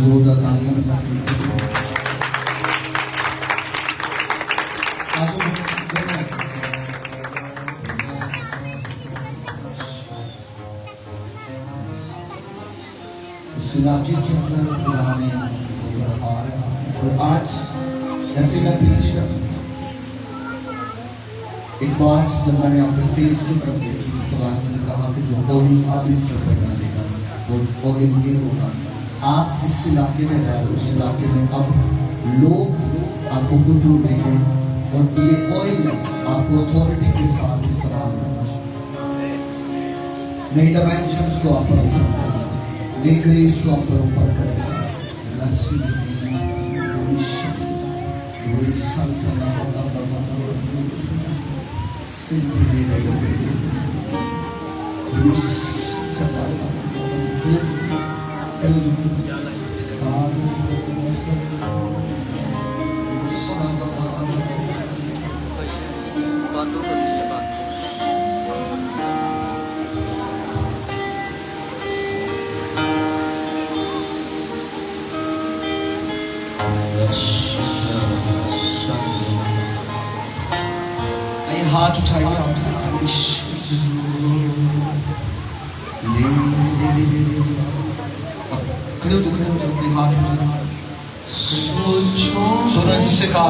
जोरदार तालियां बजा के इस इलाके के अंदर खुदा ने बढ़ा रहा है। और आज जैसे मैं प्रीच कर एक बात जब मैंने अपने फेस की तरफ देखी, खुदा ने मुझे कहा कि जो होली आप इस पर करना देगा वो होली ये होगा। आप इस इलाके में रह, उस इलाके में अब लोग आपको गुरु देंगे और ये ऑयल आपको अथॉरिटी के साथ इस्तेमाल करना चाहिए। नई डायमेंशंस को आप पर ऊपर करेगा, नई ग्रेस को आप पर ऊपर करेगा। लस्सी हाथ उठाइए, खड़े हो अपने हाथ सोना जिससे कहा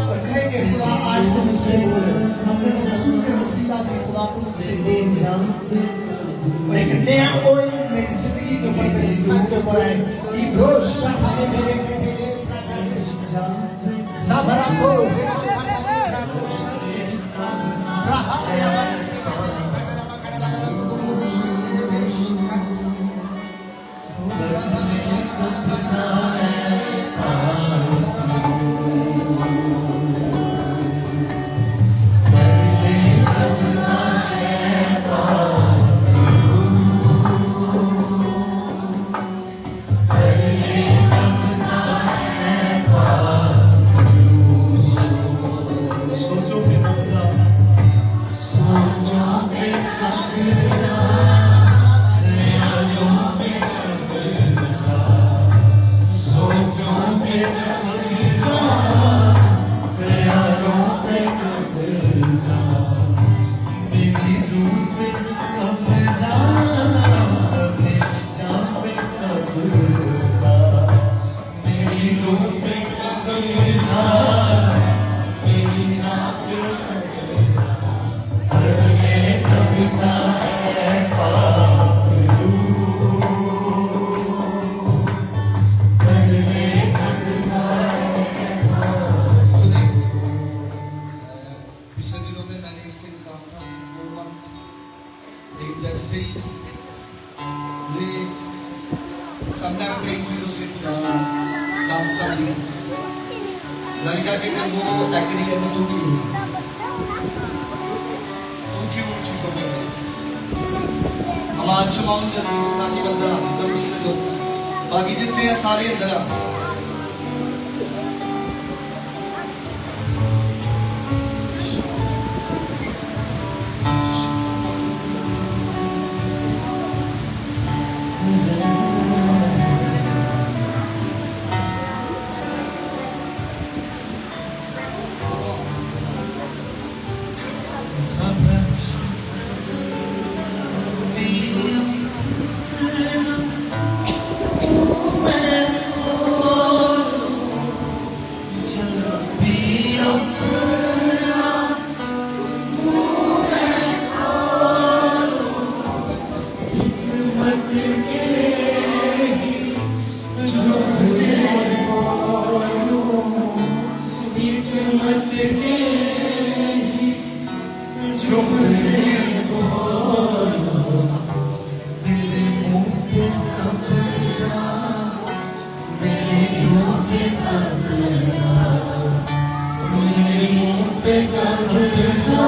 और कहेंगे खुदा आज तुम मुझसे अपने रसूल के वसीला से खुदा तुम मुझसे ले जा और एक नया ऑयल मेरी जिंदगी के ऊपर मेरी सान के ऊपर आए इब्रोश शाहे मेरे केले सबरा को रहा या बने से लड़का के जब वो एग्री है तो तू क्यों चूज़ हो हम आज शमाउन जल्दी से साथी बंदा जल्दी से दो बाकी जितने हैं सारे अंदर आ हिम्मत के जुमले बोलो, मेरे मुंह पे कब्जा, मेरे मुंह पे कब्जा, मेरे मुंह पे कब्जा,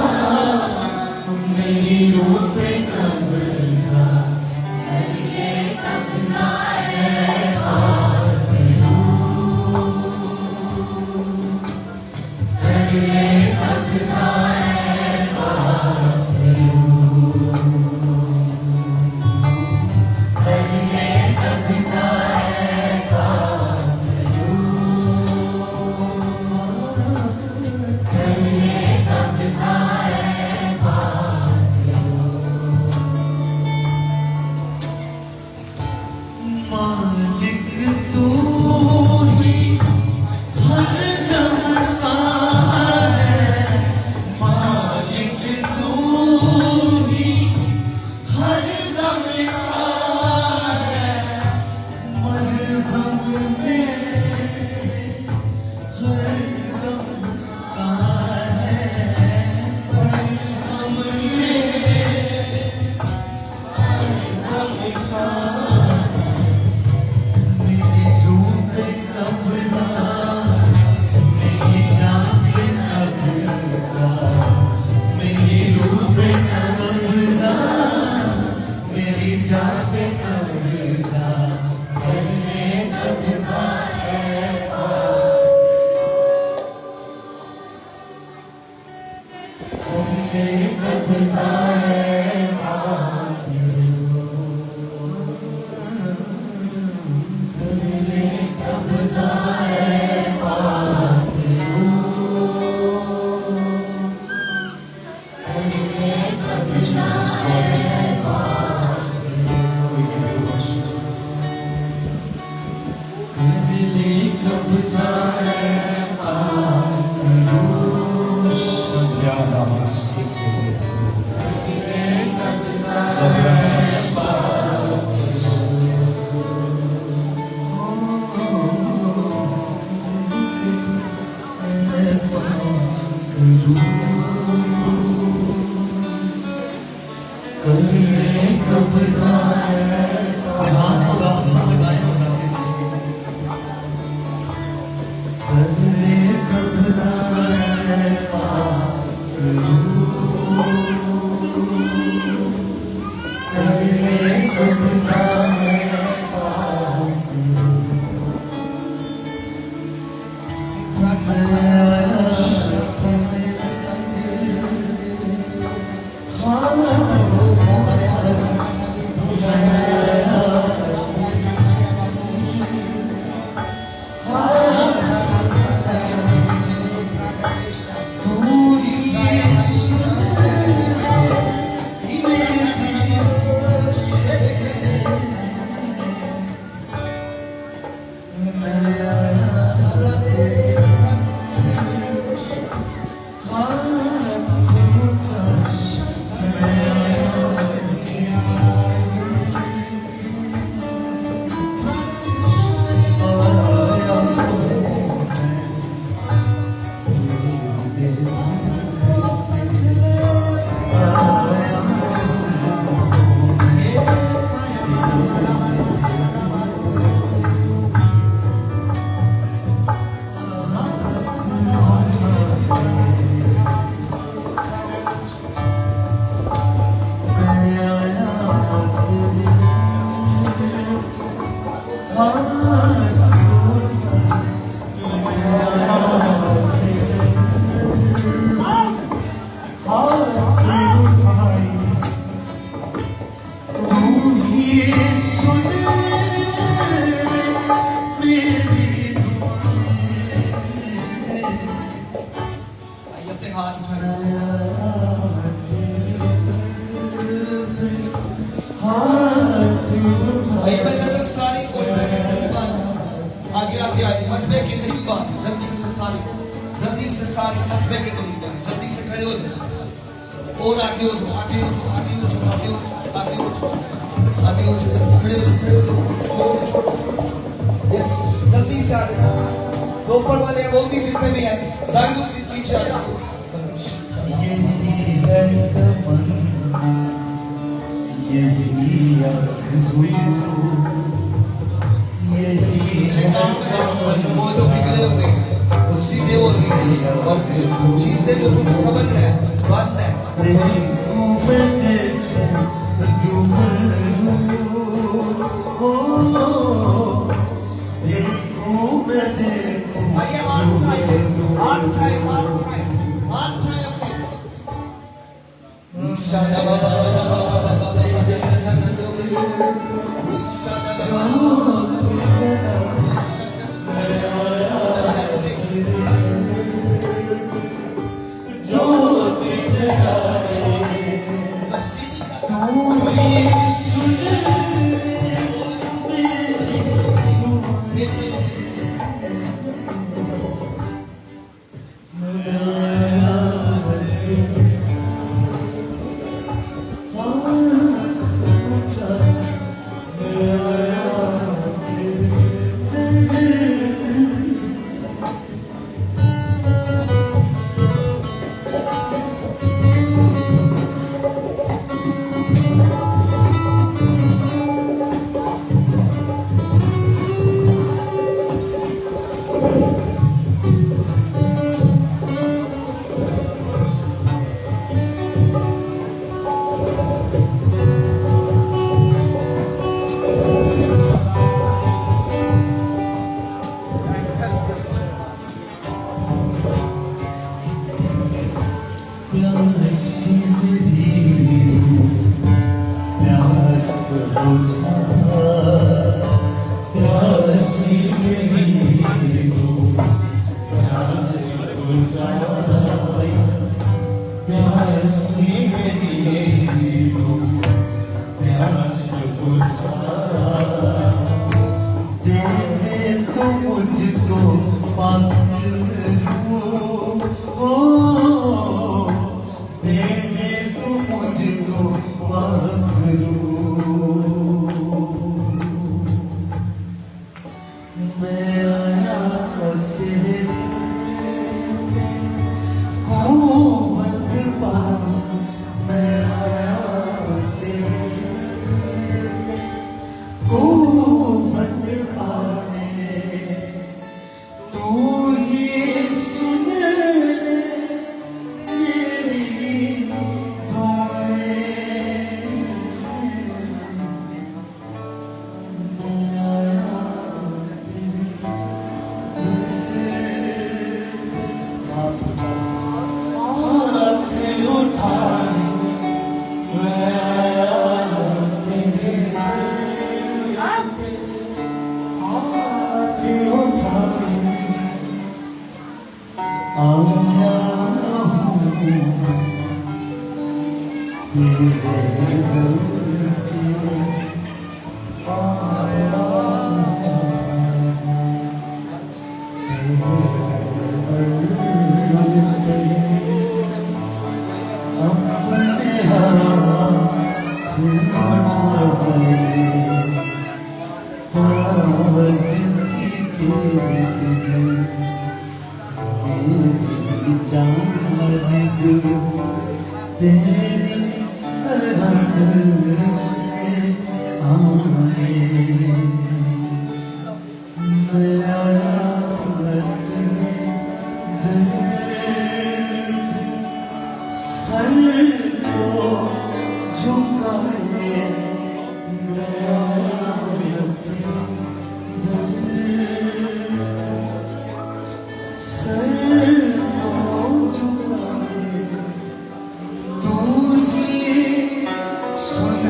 मेरी रूह पे कब्जा, मेरे कब्जा है बाबेलू, मेरे कब्जा है बाबेलू, मेरे कब्जा है बाबेलू, मेरे कब्जा है बाबेलू। मालिक तू ही हर दम का है, मालिक तू ही हर दम का है, मरहम में हर दम का है, मरहम में मेरी रूह पे कब्जा, मेरी जान पे कब्जा, मेरी रूह पे कब्जा, मेरी जान पे कब्जा, मेरे कब्जा है मेरे कब्जा है मेरे कब्जा है बाबेलू, मेरे कब्जा है बाबेलू, मेरे कब्जा है बाबेलू, करने कब्जा है ध्यान होगा मतलब लगाए होगा करने कब्जा है बाबेलू, करने कब्जा है बाबेलू, मैं आया अपने संग, हाँ हाथ भाई मैं जब तक सारी करीब आगे आगे आए मसबे के करीब बात जल्दी से सारी मसबे के करीब आए, जल्दी से खड़े हो जाओ और आगे हो जाओ, आगे हो जाओ, आगे हो जाओ, आगे हो जाओ, आगे हो जाओ, आगे हो जाओ, खड़े हो जाओ, खड़े हो जाओ, जल्दी से आगे ऊपर वाले वो भी जितने भी हैं जाहिद पीछे आ जाओ। यही है तमन्ना, यही आरज़ू, यही है तमन्ना। वो जो बिगड़े हुए हैं वो सीधे हो रही है और चीजें जो तुम समझ रहे हैं बंद है। देखो मैं देखूं मैं देखूं। आइए हाथ उठाइए, हाथ उठाइए, हाथ उठाइए, हाथ उठाइए अपने। मुझको देने तो मुझको मैं आया तेरे कोवत पाना, मैं आया तेरे कोवत पाने। तू ही सुन मेरी दुआएं, मैं आया तेरे हाथ उठाए, मैं आया तेरे हाथ उठाए। आया हूँ तेरे दर पे, अपने हाथ उठाए, ताज़गी के दिन मेरी जान तेरी तरफ से आए। मैं आया तेरे दर, सर को झुकाए, मैं आया तेरे दर, सर को झुकाए। तू ही सुन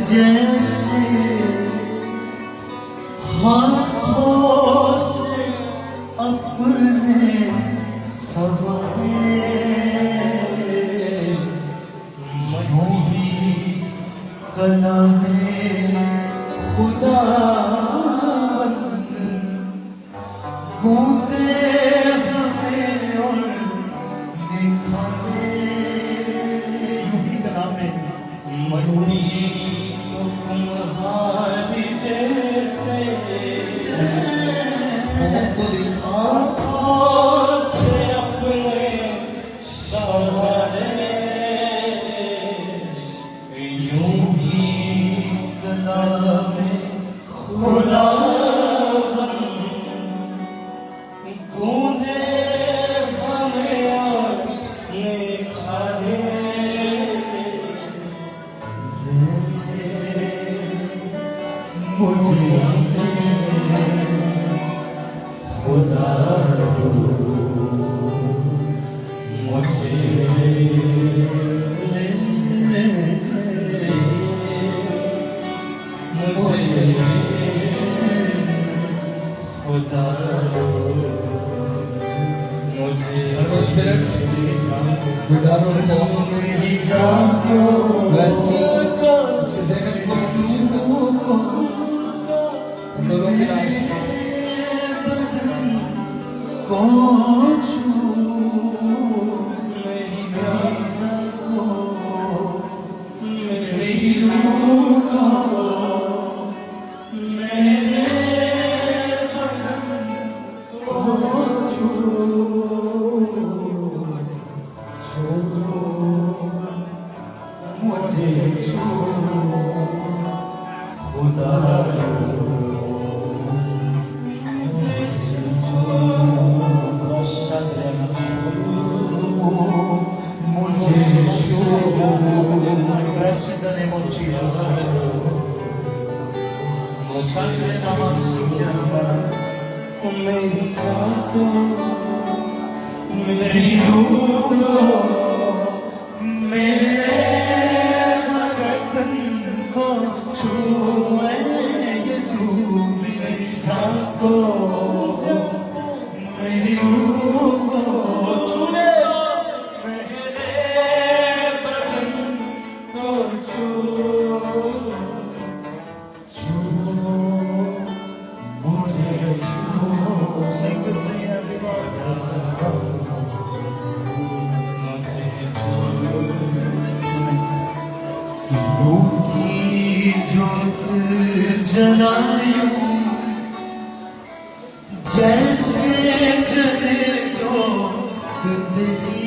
जैसे हाथों से अपने सवारे यूं ही कलामे खुदा गूंजे हमें और दिखाने यूं ही कलामे तुम्हारी जैसे हाथों से अपने सहारे यूं ही कलामे खुदा गूंजे हमें अपने खाने मुझे खुदा दो मुझे खुदा मुझे Spirit, we got on the phone. मेरी जान को Let's see. इसके second competition का दोनों के नाम को छू मेरी जान को मेरी रूह को मेरे बदन को छू मुझे छू खुदा मुझे छू bless in the name of Jesus Sangre Namaste मेरी जान को मेरी रूह मेरे बदन को छूए यीशु मेरी जान को मेरी रूह को छूले मेरे बदन को छू मुझे छू Sing with me everybody रूह की ज्योत जलायूं जैसे जले ज्योत तेरी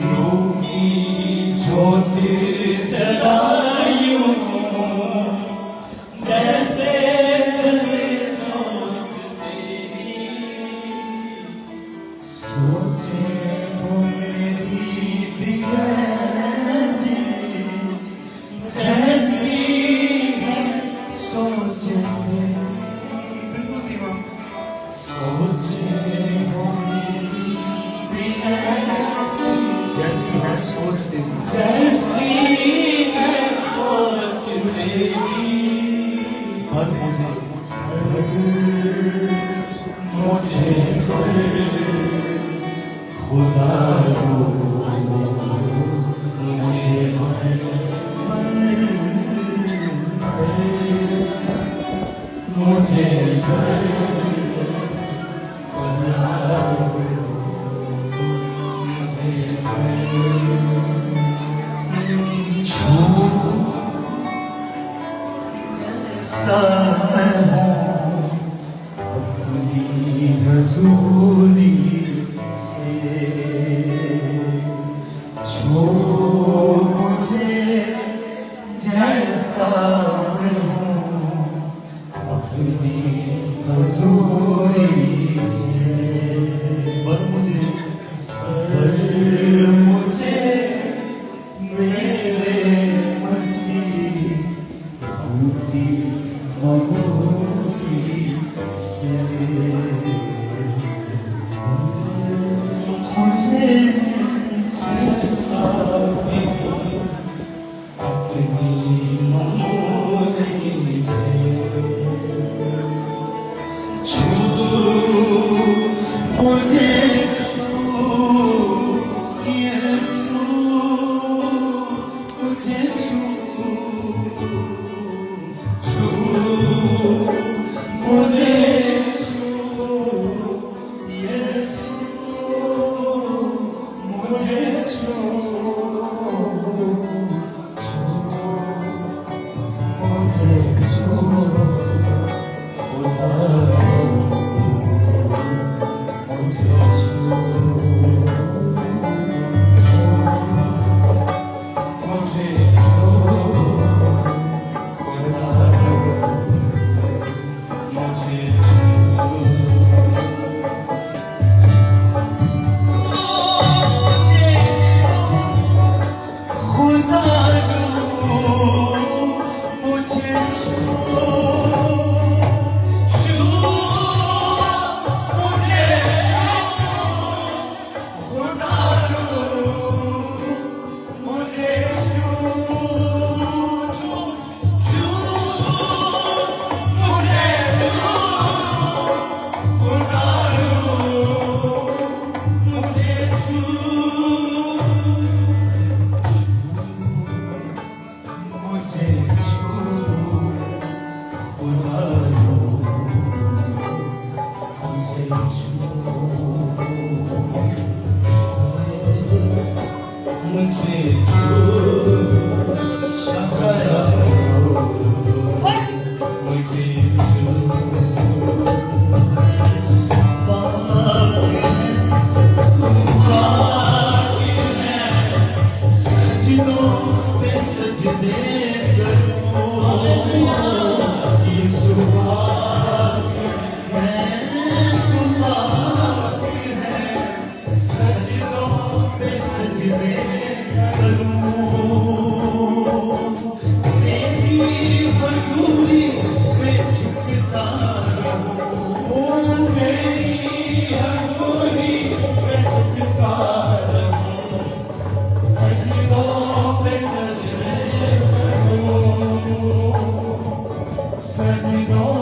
रूह की ज्योत जलायूं जैसे जले ज्योत तेरी सोचे हो मेरी भी ऐसी जैसी है सोचे बिल्कुल दीवान सोचे हो मेरी भी ऐसी जैसी है सोच तेरी जैसी है सोच तेरी हर मुझे खुदा दो मुझे मुझे जैसा मैं हूँ अपनी हजूरी से छो मुझे जैसा मैं हूँ अपनी हजूरी से पर मुझे मेरे मसीह भूती मगूरी से मुझे जैसा भी अपनी यीशु भाग्य है, तू भाग्य है, सजदों पे सजदे करूं, तेरी हजूरी में झुकता रहूं, तेरी हजूरी में झुकता रहूं, सजदों पे सजदे करूं, सजदों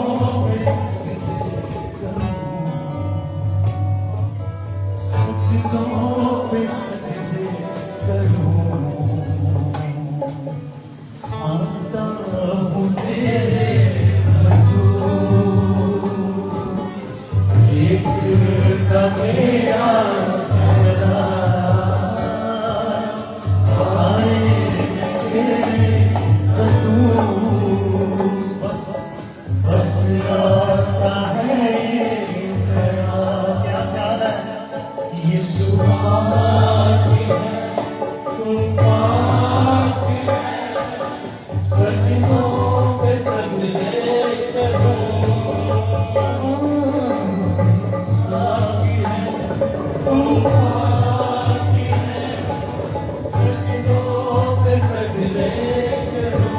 पे सजदे करूं, सजदों पे सजदे करूं, आता हूँ तेरे हुजूर, देखता मेरा चला साए तेरे कदूम, बस बस आता है ये ख्याल, क्या ख्याल है, यीशु भाग्य है, तू भाग्य है, सजदों पे सजदे करूं, भाग्य है, तू भाग्य है, सजदों पे सजदे करूं।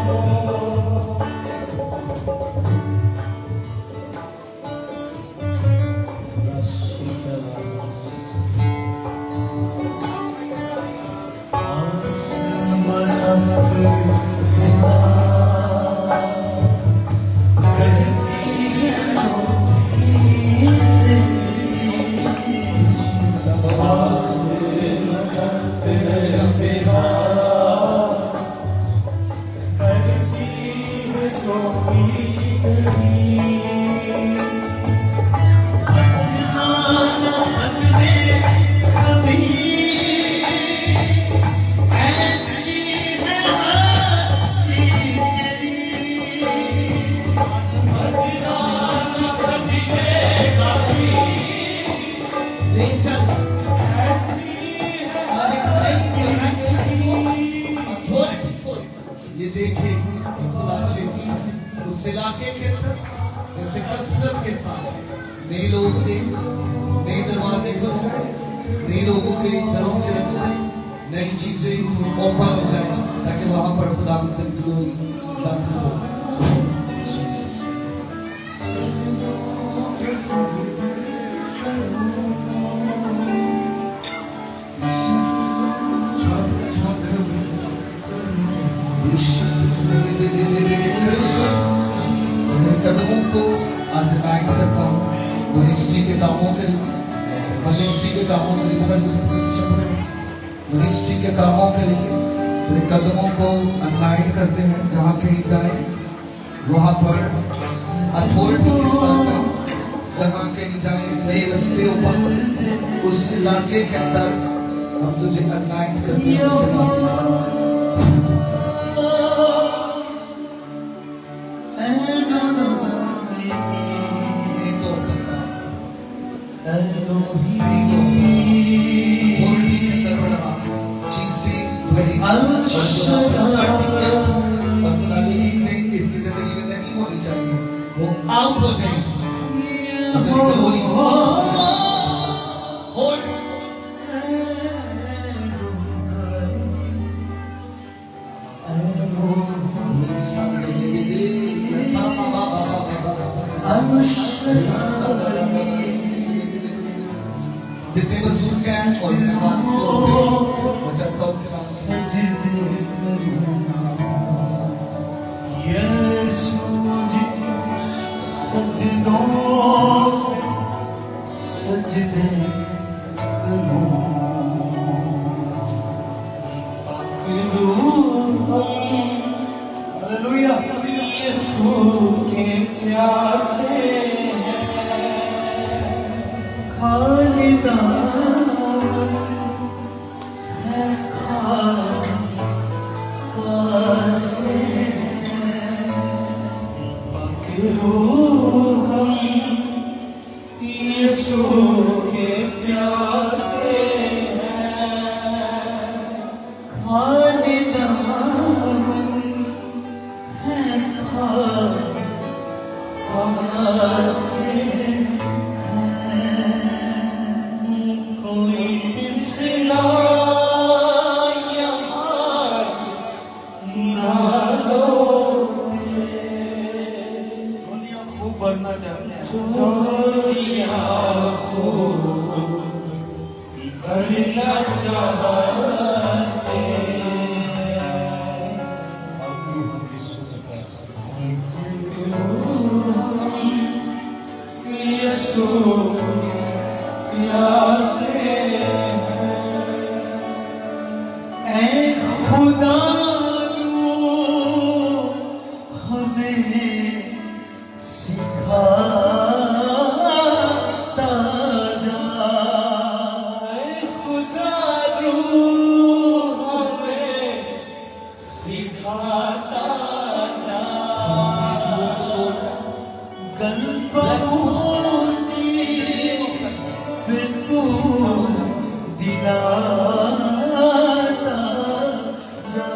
ये देखिए खुदा से उस इलाके के अंदर जैसे कसरत के साथ नए लोग थे, नए दरवाजे खुल जाए, नए लोगों के घरों के रास्ते, नई चीजें ओपन हो जाए ताकि वहां पर खुदा की ग्लोरी ज़ाहिर हो। कदमों को आज गाइड करता हूँ मिनिस्ट्री के कामों के लिए, मिनिस्ट्री के कामों के लिए, मिनिस्ट्री के कामों के लिए अपने कदमों को गाइड करते हैं। जहाँ कहीं जाए वहाँ पर अथॉरिटी के साथ जाओ, जहाँ कहीं जाए नए रास्ते ऊपर उस इलाके के अंदर हम तुझे गाइड करते हैं उस इलाके में। इसकी जिंदगी में नहीं होनी चाहिए, वो आउट हो जाए। जितने मजदूर हैं और सजदे यीशु जी, सजदों सजदे करूं, हालेलुया। यीशु के प्यासे खाली दामन है, खाली कासे हम यीशु के प्यासे हैं, खाली दामन है, कोई तिसना यहाँ से ना दुनिया खूब बढ़ना चाहते हैं चोरिया को करना चाहते आपकी हम विश्व से पैसा यीशु प्यासे ऐ खुदा हमें सिखाता जा खुदा रू हमें सिखाता जा गलबोजी पे तू दिलाता जा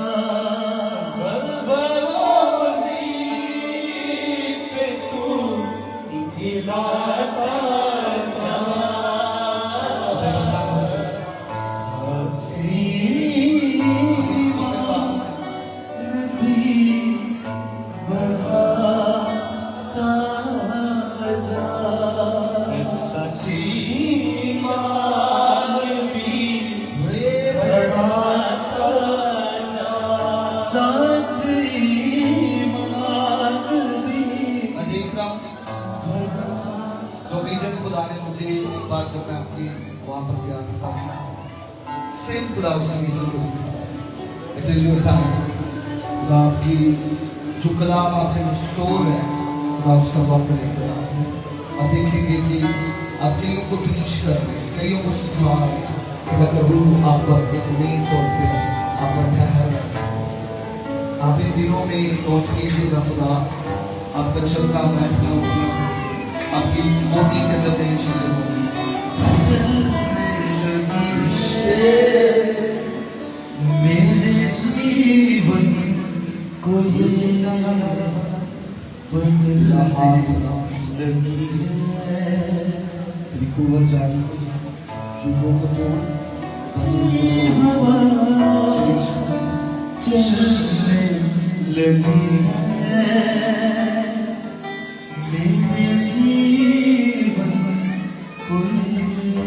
बलबरोजी पे तू दिलाता जा मैं देख रहा हूँ तो विजन खुदा ने मुझे एक बात जब मैं आपकी वहां पर गया था सेम खुदा उसी विजन को इट इज योर टाइम खुदा आपकी जो कलाम आपके में स्टोर है खुदा उसका वक्त लेकर आप देखेंगे कि आप कईयों को टीच कर रहे हैं कईयों को सिखा रहे हैं खुदा का रूह आप पर एक मेन तौर पे आप पर ठहर रहा है आप इन दिनों में नोट कीजिएगा खुदा आपका चलता बैठना उठना आपकी बॉडी के अंदर नई चीजें होंगी मेरे जीवन को ये बदलने लगी है तेरी कुव्वत जारी हो युगों को तोड़ हवा चलने लगी है मेरे जीवन को ये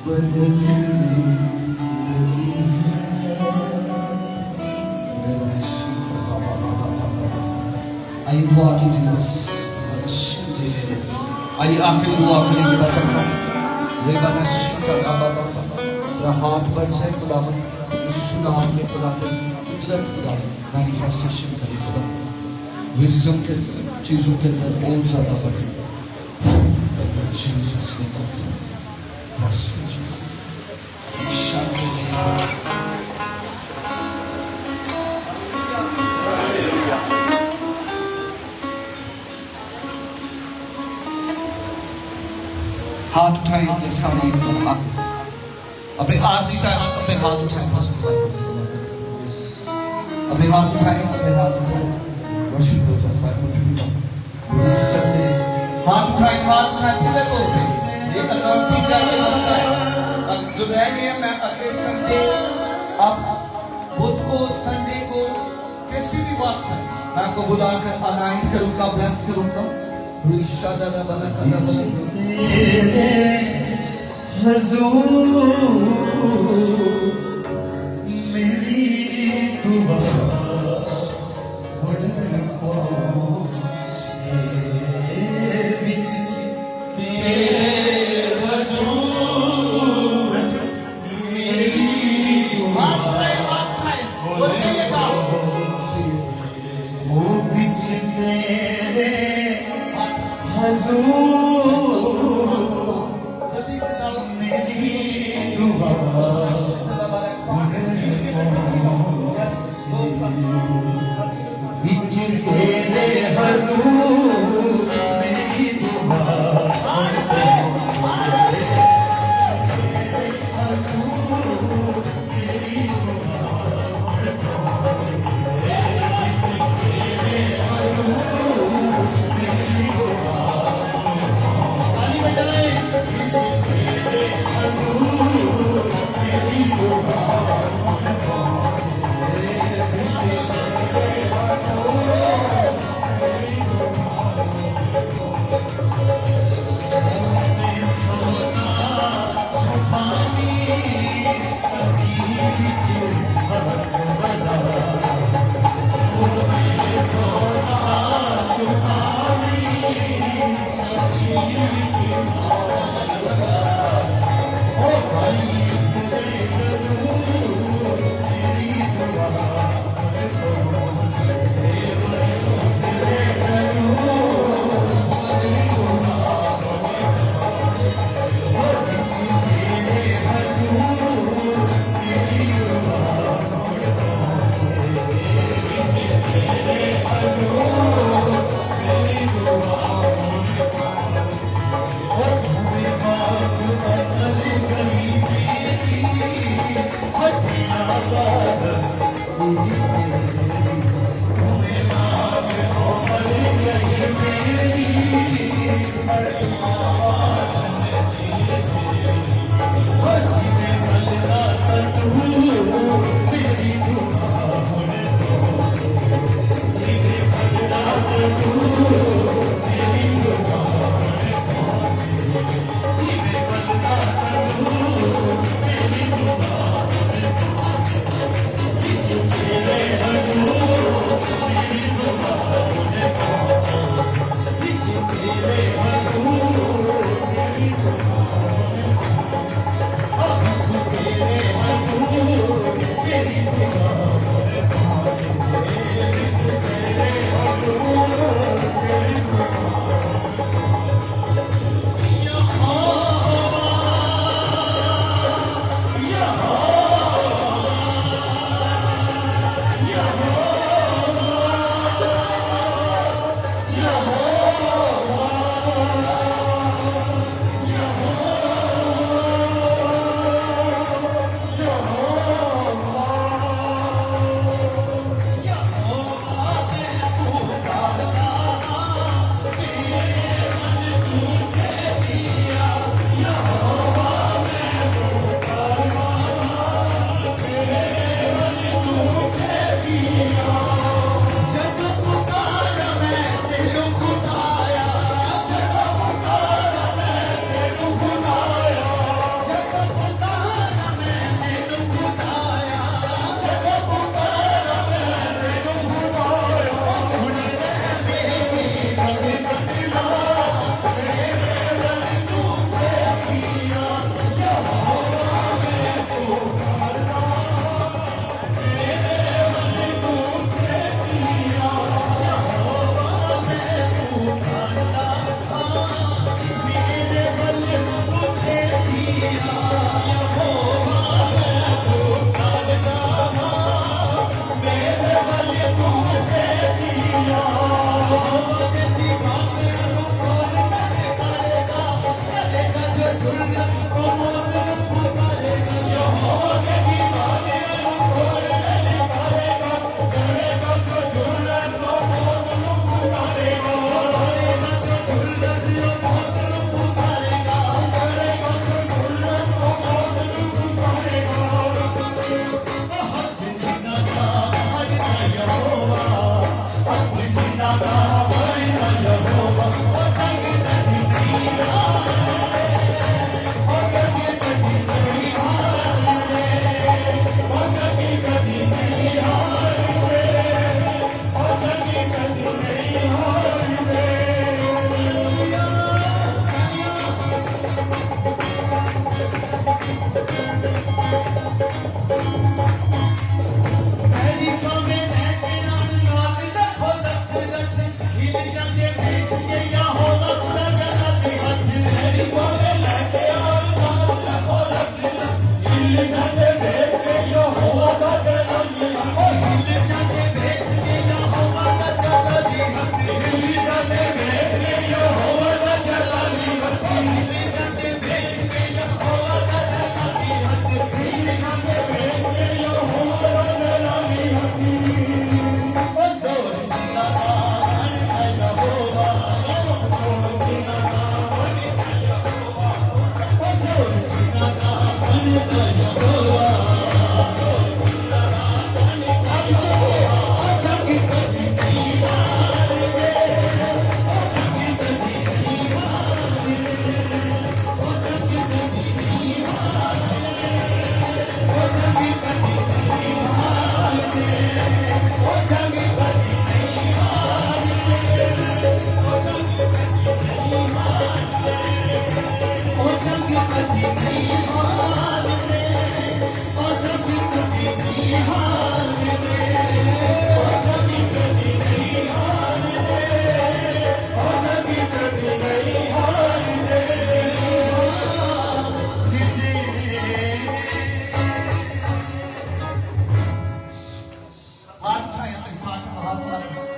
बदलने लगी है आइए दुआ कीजिए बस आइए आखिरी दुआ के लिए बचा तेरा हाथ बढ़ जाए खुदा सुनाम में खुदा कुदरत खुदा मैनिफेस्टेशन करे खुदा विजडम के चीजों के अंदर और ज्यादा बढ़े जीसस नेम बस शांति हाथ उठाए अपने सामने अपने आखिरी टाइम अपने हाथ उठाए अपने हाथ उठाए वर्शिप हो जाए हाथ उठाए पूरे तौर पे ये अनॉइंटिंग का ये मसला है जो रह गए मैं अगले संडे अब बुध को संडे को किसी भी वक्त मैं आपको बुलाकर अनाइंट करूंगा ब्लेस करूंगा मेरी दुआ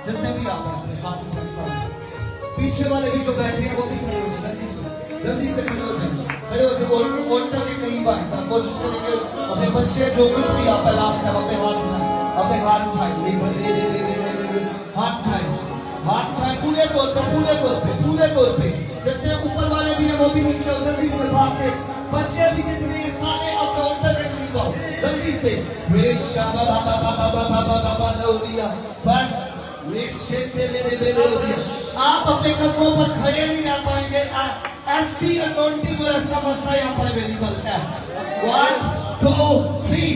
जितने भी आप हैं अपने हाथ उठाएं सामने। पीछे वाले भी जो बैठे हैं वो भी खड़े हो जाए, जल्दी से खड़े हो जाए, खड़े हो जाए। ऑल्टर के करीब आए साहब, कोशिश करेंगे अपने बच्चे जो कुछ भी आप लास्ट है अपने हाथ उठाएं, अपने हाथ उठाएं, हाथ उठाएं, हाथ उठाएं पूरे तौर पे, पूरे तौर पे, पूरे तौर पे। जितने ऊपर वाले भी हैं वो भी नीचे हो, जल्दी से भाग के। बच्चे भी जितने हैं सारे अपने ऑल्टर के करीब आओ, जल्दी से। आप अपने कदमों पर खड़े नहीं रह पाएंगे, ऐसी अनोइंटिंग और ऐसा मसा यहाँ पर अवेलेबल है। 1 2 3